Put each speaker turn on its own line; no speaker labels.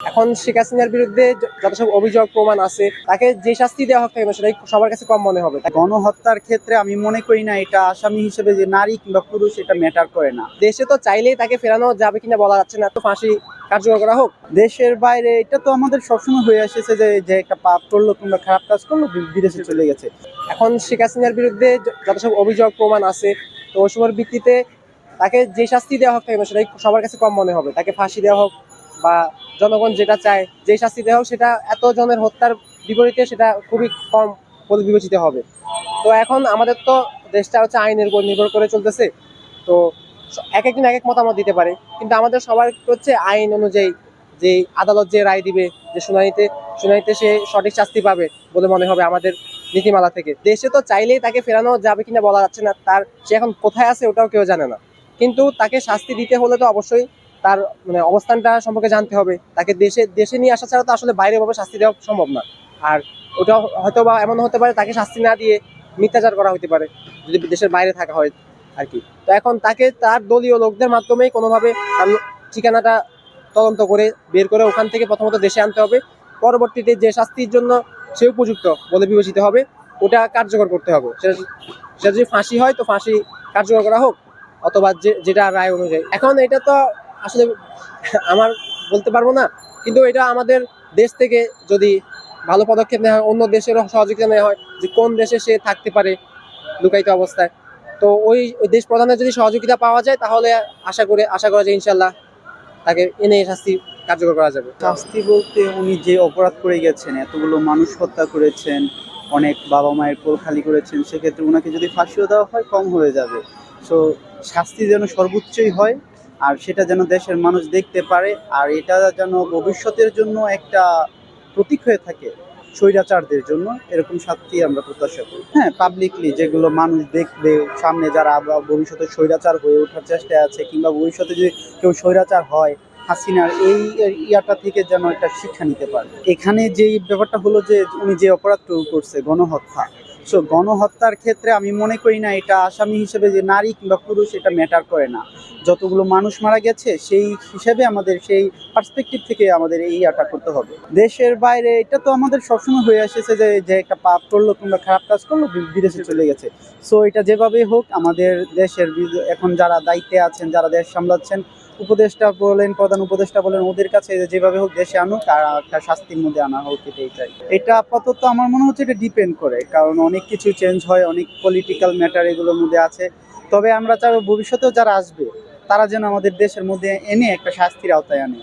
এখন শেখ হাসিনার বিরুদ্ধে যত সব অভিযোগ প্রমাণ আছে, তাকে যে শাস্তি দেওয়া হোক না কেন সেটাই সবার কাছে কম মনে হবে।
গণহত্যার ক্ষেত্রে আমি মনে করি না এটা আসামি হিসেবে যে নারী কিংবা পুরুষ এটা ম্যাটার করে না।
দেশে তো চাইলেই তাকে ফেরানো যাবে কিনা বলা যাচ্ছে না, তো ফাঁসি কার্যকর করা হোক।
দেশের বাইরে এটা তো আমাদের সবসময় হয়ে আসছে যে যে একটা পাপ করলো কিংবা খারাপ কাজ করলো বিদেশে চলে গেছে।
এখন শেখ হাসিনার বিরুদ্ধে যত সব অভিযোগ প্রমাণ আছে, তো ওসবের ভিত্তিতে তাকে যে শাস্তি দেওয়া হোক না কেন সেটাই সবার কাছে কম মনে হবে। তাকে ফাঁসি দেওয়া হোক বা জনগণ যেটা চায় যে শাস্তি দেওয়া হোক, সেটা এত জনের হত্যার বিপরীতে সেটা খুবই কম বলে বিবেচিত হবে। তো এখন আমাদের তো দেশটা হচ্ছে আইনের উপর নির্ভর করে চলতেছে, তো এক একদিন এক এক মতামত দিতে পারে, কিন্তু আমাদের সবার হচ্ছে আইন অনুযায়ী যে আদালত যে রায় দিবে, যে শুনানিতে সে সঠিক শাস্তি পাবে বলে মনে হবে আমাদের নীতিমালা থেকে। দেশে তো চাইলেই তাকে ফেরানো যাবে কিনা বলা যাচ্ছে না, তার সে এখন কোথায় আছে ওটাও কেউ জানে না। কিন্তু তাকে শাস্তি দিতে হলে তো অবশ্যই তার অবস্থানটা সম্পর্কে জানতে হবে। তাকে দেশে নিয়ে আসা ছাড়া তো আসলে বাইরে ভাবে শাস্তি দেওয়া সম্ভব না। আর ওটা হয়তো বা এমন হতে পারে তাকে শাস্তি না দিয়ে মিথ্যাচার করা হতে পারে, যদি দেশের বাইরে থাকা হয় আর কি। তো এখন তাকে তার দলীয় লোকদের মাধ্যমেই কোনোভাবে তার ঠিকানাটা তদন্ত করে বের করে ওখান থেকে প্রথমত দেশে আনতে হবে। পরবর্তীতে যে শাস্তির জন্য সে উপযুক্ত বলে বিবেচিত হবে ওটা কার্যকর করতে হবে। সেটা যদি ফাঁসি হয় তো ফাঁসি কার্যকর করা হোক, অথবা যেটা রায় অনুযায়ী। এখন এটা তো আসলে আমার বলতে পারবো না, কিন্তু এটা আমাদের দেশ থেকে যদি ভালো পদক্ষেপ নেওয়া হয়, অন্য দেশেরও সহযোগিতা নেওয়া হয় যে কোন দেশে সে থাকতে পারে লুকায়িত অবস্থায়, তো ওই দেশ প্রধানের যদি সহযোগিতা পাওয়া যায় তাহলে আশা করা যায় ইনশাল্লাহ তাকে এনে শাস্তি কার্যকর করা যাবে।
শাস্তি বলতে উনি যে অপরাধ করে গেছেন, এতগুলো মানুষ হত্যা করেছেন, অনেক বাবা মায়ের কোল খালি করেছেন, সেক্ষেত্রে ওনাকে যদি ফাঁসিও দেওয়া হয় কম হয়ে যাবে। সো শাস্তি যেন সর্বোচ্চই হয়, আর সেটা যেন দেশের মানুষ দেখতে পারে, আর এটা যেন ভবিষ্যতের জন্য একটা প্রতীক হয়ে থাকে স্বৈরাচারদের জন্য। এরকম শাস্তি আমরা প্রত্যাশা করি। হ্যাঁ, পাবলিকলি যেগুলো মানুষ দেখবে, সামনে যারা আবার ভবিষ্যতে স্বৈরাচার হয়ে ওঠার চেষ্টায় আছে, কিংবা ভবিষ্যতে যদি কেউ স্বৈরাচার হয়, হাসিনার এই ইয়াটা থেকে যেন একটা শিক্ষা নিতে পারে। এখানে যেই ব্যাপারটা হলো যে উনি যে অপরাধটুকু করছে গণহত্যা, সো গণহত্যার ক্ষেত্রে আমি মনে করি না এটা আসামি হিসেবে যে নারী কিংবা পুরুষ এটা ম্যাটার করে না। যতগুলো মানুষ মারা গেছে সেই হিসেবে আমাদের সেই পার্সপেক্টিভ থেকে আমাদের এই ইয়াটা করতে হবে। দেশের বাইরে এটা তো আমাদের সবসময় হয়ে আসছে যে যে একটা পাপ করলো কিংবা খারাপ কাজ করলো বিদেশে চলে গেছে। সো এটা যেভাবেই হোক আমাদের দেশের এখন যারা দায়িত্বে আছেন, যারা দেশ সামলাচ্ছেন, উপদেষ্টা বলেন, প্রধান উপদেষ্টা বলেন, ওদের কাছে যেভাবে হোক দেশে আনুক আর একটা শাস্তির মধ্যে আনা হোক, এটাই চাই। এটা আপাতত আমার মনে হচ্ছে এটা ডিপেন্ড করে, কারণ অনেক কিছু চেঞ্জ হয়, অনেক পলিটিক্যাল ম্যাটার এগুলোর মধ্যে আছে। তবে আমরা চাইবো ভবিষ্যতেও যারা আসবে তারা যেন আমাদের দেশের মধ্যে এনে একটা শাস্তির আওতায় আনে।